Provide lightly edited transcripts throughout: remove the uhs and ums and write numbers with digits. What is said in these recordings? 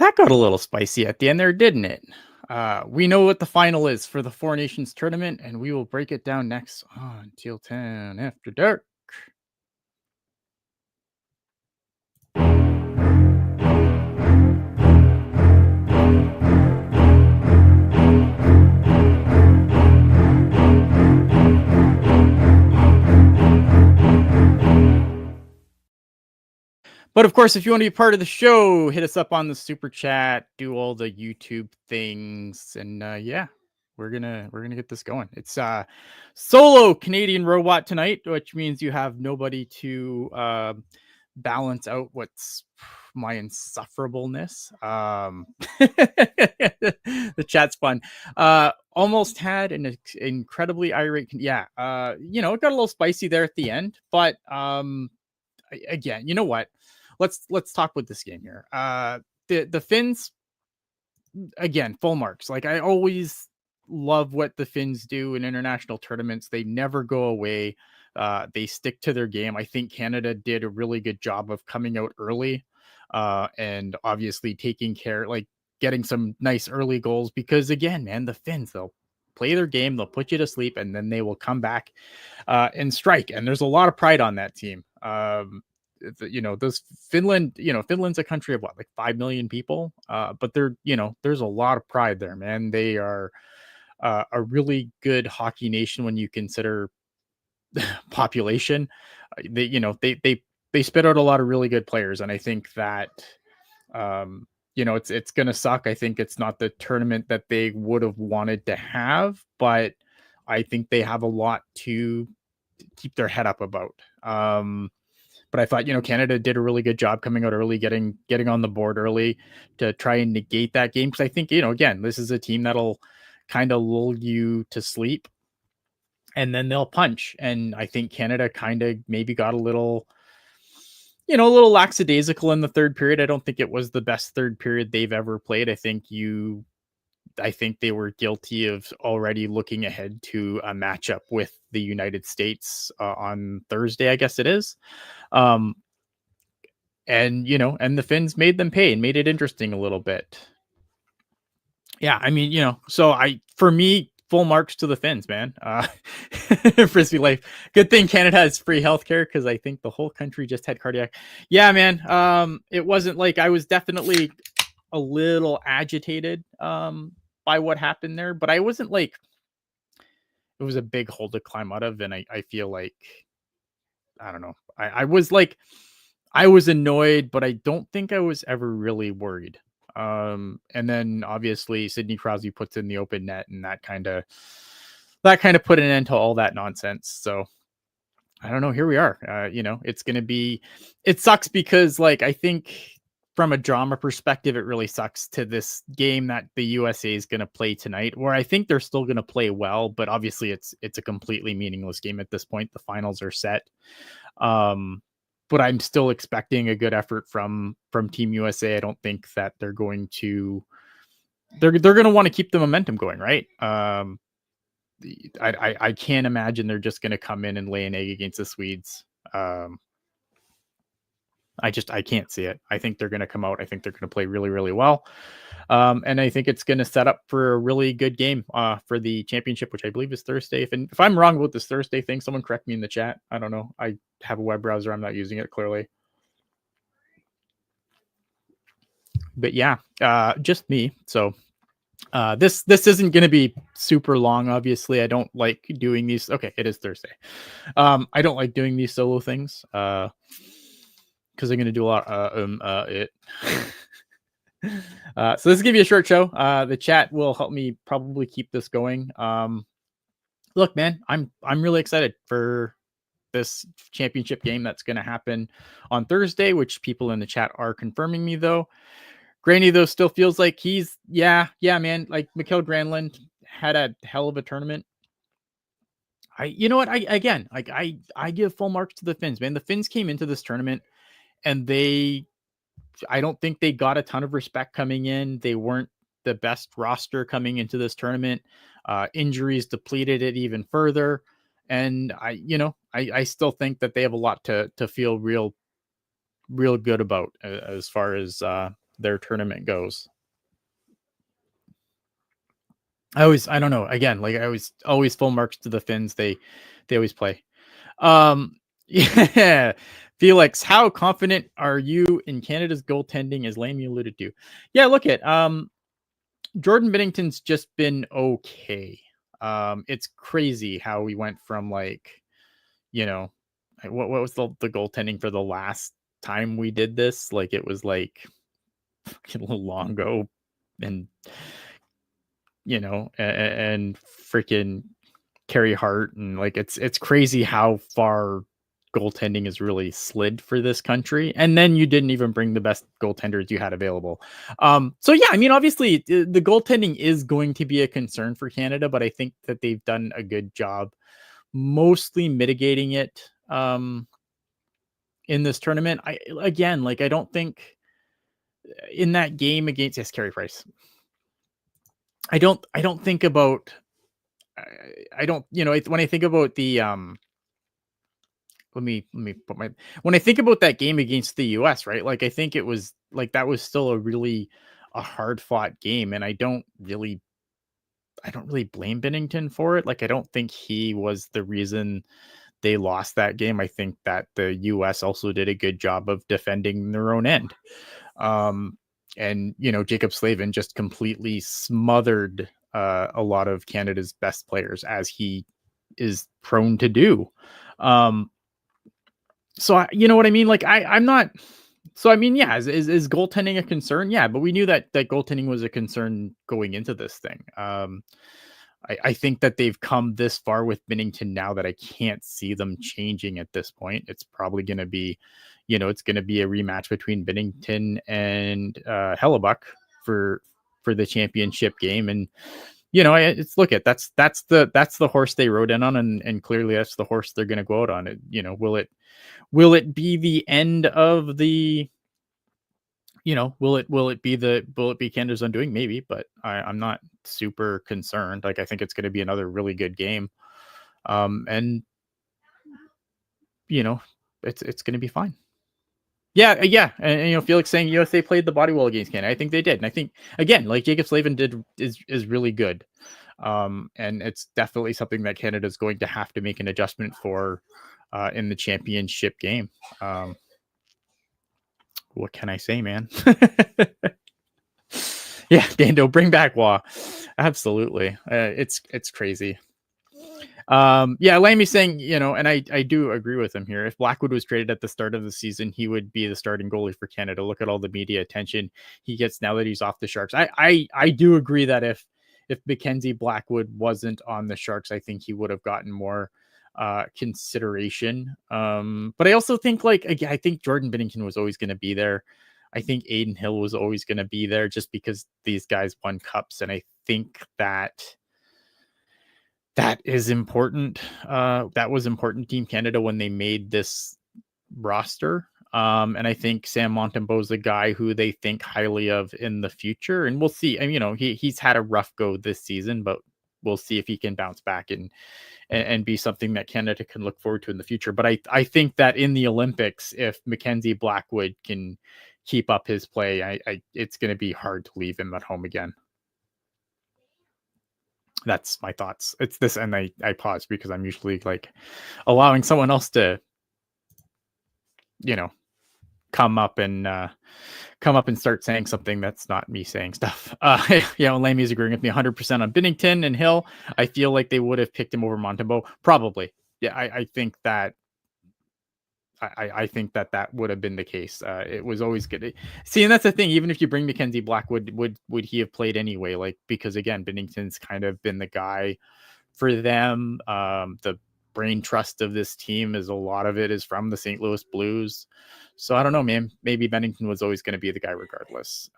That got a little spicy at the end there, didn't it? We know what the final is for the Four Nations tournament, and we will break it down next on Teal 10 After Dark. But of course, if you want to be part of the show, hit us up on the super chat, do all the YouTube things, and yeah, we're gonna get this going. It's solo Canadian robot tonight, which means you have nobody to balance out what's my insufferableness. The chat's fun. Almost had an incredibly irate. Yeah, it got a little spicy there at the end, but again, you know what? Let's talk with this game here. The Finns, again, full marks. Like, I always love what the Finns do in international tournaments. They never go away. They stick to their game. I think Canada did a really good job of coming out early, and obviously taking care, like getting some nice early goals. Because again, man, the Finns, they'll play their game, they'll put you to sleep, and then they will come back and strike. And there's a lot of pride on that team. Those Finland, Finland's a country of what, like 5 million people, but there's a lot of pride there, man. They are a really good hockey nation when you consider population. They spit out a lot of really good players, and I think that it's gonna suck. I think it's not the tournament that they would have wanted to have, but I think they have a lot to keep their head up about. But I thought, Canada did a really good job coming out early, getting on the board early to try and negate that game. Because I think, again, this is a team that'll kind of lull you to sleep, and then they'll punch. And I think Canada kind of maybe got a little lackadaisical in the third period. I don't think it was the best third period they've ever played. I think they were guilty of already looking ahead to a matchup with the United States on Thursday, I guess it is. And the Finns made them pay and made it interesting a little bit. Yeah, I mean, for me, full marks to the Finns, man. Frisbee life. Good thing Canada has free healthcare, because I think the whole country just had cardiac. Yeah, man. It wasn't like, I was definitely a little agitated by what happened there, but I wasn't like, it was a big hole to climb out of. And I feel like, I don't know. I was like, I was annoyed, but I don't think I was ever really worried. And then obviously Sidney Crosby puts in the open net, and that kind of put an end to all that nonsense. So I don't know. Here we are. It's going to be, it sucks because, like, I think from a drama perspective, it really sucks to this game that the USA is going to play tonight, where I think they're still going to play well, but obviously it's a completely meaningless game at this point. The finals are set. But I'm still expecting a good effort from Team USA. I don't think that they're going to want to keep the momentum going, right? I can't imagine they're just going to come in and lay an egg against the Swedes. I can't see it. I think they're going to come out. I think they're going to play really, really well. And I think it's going to set up for a really good game for the championship, which I believe is Thursday. If I'm wrong about this Thursday thing, someone correct me in the chat. I don't know. I have a web browser. I'm not using it, clearly. But yeah, just me. So this isn't going to be super long. Obviously, I don't like doing these. Okay, it is Thursday. I don't like doing these solo things because I'm going to do a lot. It. So this is gonna be a short show. The chat will help me probably keep this going. Look, man, I'm really excited for this championship game that's going to happen on Thursday, which people in the chat are confirming me, though. Granny, though, still feels like he's man. Like, Mikael Granlund had a hell of a tournament. I give full marks to the Finns, man. The Finns came into this tournament and I don't think they got a ton of respect coming in. They weren't the best roster coming into this tournament. Injuries depleted it even further. And I still think that they have a lot to feel real good about as far as their tournament goes. I don't know. Again, like I always full marks to the Finns. They always play. Yeah. Felix, how confident are you in Canada's goaltending, as Lamy alluded to? Yeah, look at Jordan Binnington's just been okay. It's crazy how we went from like, you know, what was the goaltending for the last time we did this? Like it was like a little long ago, and and freaking Carey Hart, and like it's crazy how far goaltending is really slid for this country. And then you didn't even bring the best goaltenders you had available. So yeah, I mean, obviously the goaltending is going to be a concern for Canada, but I think that they've done a good job mostly mitigating it in this tournament. I don't think in that game against Carey Price. I don't think about I don't, when I think about the let me put my when I think about that game against the US, right? Like I think it was like that was still a hard fought game, and I don't really blame Bennington for it. Like I don't think he was the reason they lost that game. I think that the US also did a good job of defending their own end. And Jacob Slavin just completely smothered a lot of Canada's best players, as he is prone to do. So you know what I mean? Like I'm not. So I mean, yeah, is goaltending a concern? Yeah, but we knew that goaltending was a concern going into this thing. I think that they've come this far with Binnington now that I can't see them changing at this point. It's probably going to be, it's going to be a rematch between Binnington and Hellebuck for the championship game. And it's that's the horse they rode in on, and clearly that's the horse they're going to go out on. It will it be the end of the will it be Canada's undoing? Maybe, but I'm not super concerned. Like I think it's going to be another really good game, and it's going to be fine. Yeah, and Felix saying USA played the body well against Canada. I think they did, and I think again, like Jacob Slavin is really good, and it's definitely something that Canada is going to have to make an adjustment for in the championship game. What can I say, man? Yeah, Dando, bring back Wah. Absolutely. It's crazy. Yeah, Lamy's saying, and I do agree with him here. If Blackwood was traded at the start of the season, he would be the starting goalie for Canada. Look at all the media attention he gets now that he's off the Sharks. I do agree that if Mackenzie Blackwood wasn't on the Sharks, I think he would have gotten more consideration. But I also think I think Jordan Binnington was always going to be there. I think Aiden Hill was always going to be there just because these guys won cups, and I think that is important. That was important to Team Canada when they made this roster. And I think Sam Montembeault is a guy who they think highly of in the future, and we'll see. I mean, he's had a rough go this season, but we'll see if he can bounce back and be something that Canada can look forward to in the future. But I think that in the Olympics, if Mackenzie Blackwood can keep up his play, it's going to be hard to leave him at home again. That's my thoughts. It's this, and I pause because I'm usually like allowing someone else to, come up and start saying something that's not me saying stuff. Lamy's agreeing with me 100% on Binnington and Hill. I feel like they would have picked him over Montembeault. Probably. Yeah, I think that I think that would have been the case. It was always good. See, and that's the thing. Even if you bring Mackenzie Blackwood, would he have played anyway? Like, because again, Binnington's kind of been the guy for them. The brain trust of this team is a lot of it is from the St. Louis Blues. So I don't know, man. Maybe Binnington was always going to be the guy regardless.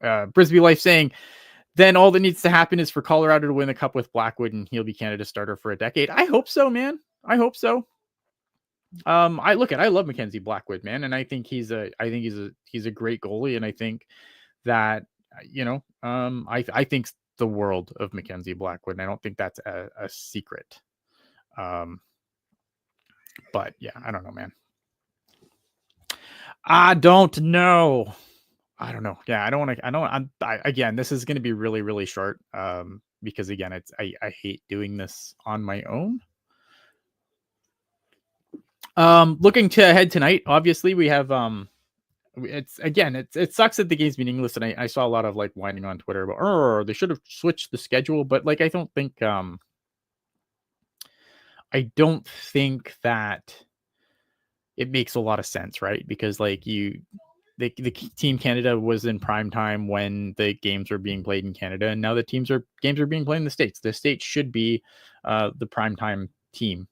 Brisbee Life saying, then all that needs to happen is for Colorado to win the cup with Blackwood, and he'll be Canada's starter for a decade. I hope so, man. I hope so. I love Mackenzie Blackwood, man, and I think he's a great goalie, and I think that I think the world of Mackenzie Blackwood, and I don't think that's a secret. But yeah, I don't know, man. I don't know. I don't know. Yeah, I don't want to. I don't. Again, this is going to be really, really short. Because again, I hate doing this on my own. Looking to ahead tonight, obviously we have it sucks that the game's meaningless, and I saw a lot of like whining on Twitter about, oh, they should have switched the schedule, but like I don't think that it makes a lot of sense, right? Because like the Team Canada was in prime time when the games were being played in Canada, and now the games are being played in the States. The States should be the prime time team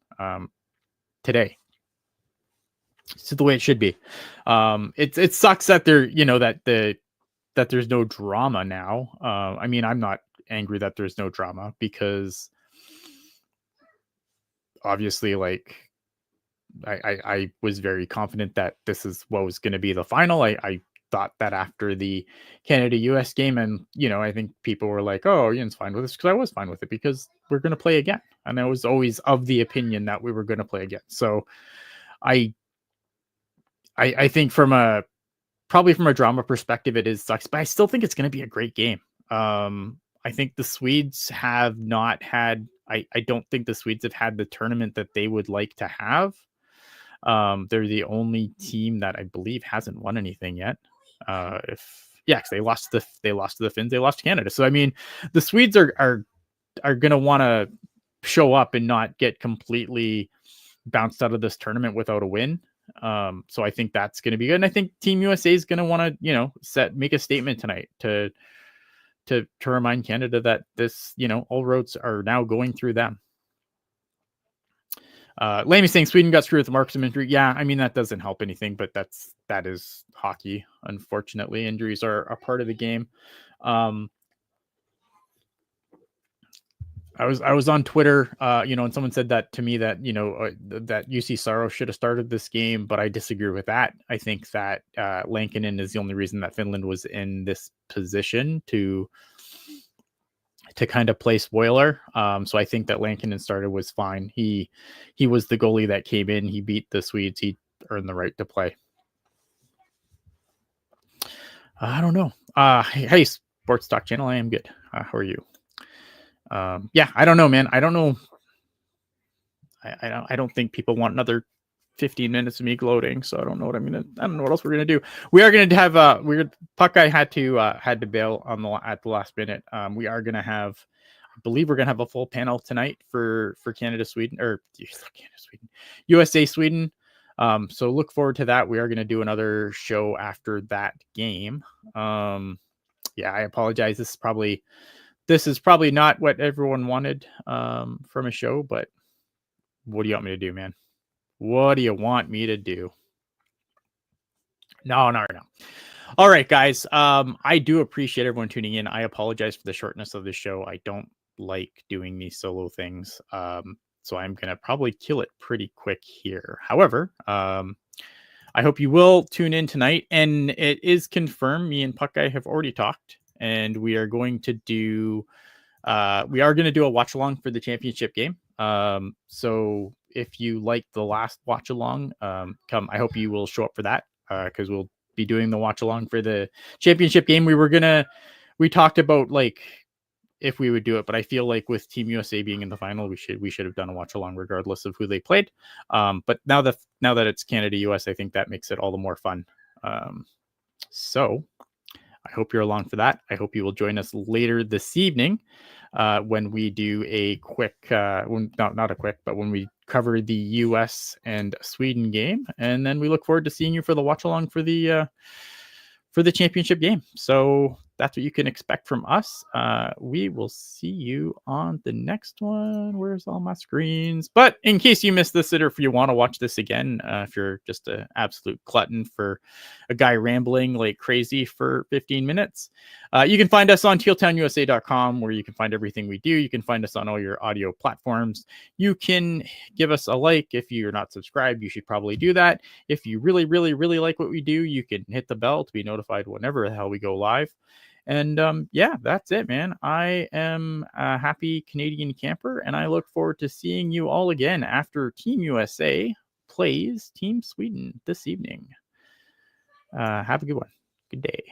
today. It's the way it should be. It sucks that that there's no drama now. I mean, I'm not angry that there's no drama because obviously, like I was very confident that this is what was going to be the final. I thought that after the Canada US game, and I think people were like, "Oh, Ian's fine with this," because I was fine with it because we're going to play again, and I was always of the opinion that we were going to play again. So I I think probably from a drama perspective, it is sucks, but I still think it's going to be a great game. I think the Swedes have not had. I don't think the Swedes have had the tournament that they would like to have. They're the only team that I believe hasn't won anything yet. If yeah, 'cause they lost to the Finns, they lost to Canada. So I mean, the Swedes are gonna want to show up and not get completely bounced out of this tournament without a win. So I think that's going to be good, and I think Team USA is going to want to make a statement tonight to remind Canada that this all roads are now going through them. Lamy saying Sweden got screwed with the Markstrom injury. Yeah, I mean that doesn't help anything, but that is hockey. Unfortunately, injuries are a part of the game. I was on Twitter, and someone said that to me that that UC Saros should have started this game, but I disagree with that. I think that Lankinen is the only reason that Finland was in this position to kind of play spoiler. So I think that Lankinen started was fine. He was the goalie that came in. He beat the Swedes. He earned the right to play. I don't know. Hey, Sports Talk Channel. I am good. How are you? Yeah, I don't know, man. I don't know. I don't think people want another 15 minutes of me gloating, so I don't know what I don't know what else we're gonna do. We are gonna have Puck guy had to bail at the last minute. We are gonna have, I believe we're gonna have a full panel tonight for Canada Sweden or Canada Sweden USA Sweden. So look forward to that. We are gonna do another show after that game. Yeah, I apologize. This is probably not what everyone wanted from a show, but what do you want me to do, man? What do you want me to do? No. All right, guys. I do appreciate everyone tuning in. I apologize for the shortness of the show. I don't like doing these solo things. So I'm gonna probably kill it pretty quick here. However, I hope you will tune in tonight. And it is confirmed, me and Puck Guy have already talked, and we are going to do a watch along for the championship game. So if you like the last watch along, come. I hope you will show up for that because we'll be doing the watch along for the championship game. We talked about like if we would do it, but I feel like with Team USA being in the final, we should have done a watch along regardless of who they played. But now that it's Canada US, I think that makes it all the more fun. So I hope you're along for that. I hope you will join us later this evening when we do a quick, not a quick, but when we cover the US and Sweden game. And then we look forward to seeing you for the watch along for the championship game. So that's what you can expect from us. We will see you on the next one. Where's all my screens? But in case you missed this, or if you want to watch this again, if you're just an absolute glutton for a guy rambling like crazy for 15 minutes, you can find us on tealtownusa.com, where you can find everything we do. You can find us on all your audio platforms. You can give us a like. If you're not subscribed, you should probably do that. If you really, really, really like what we do, you can hit the bell to be notified whenever the hell we go live. And yeah, that's it, man. I am a happy Canadian camper, and I look forward to seeing you all again after Team USA plays Team Sweden this evening. Have a good one. Good day.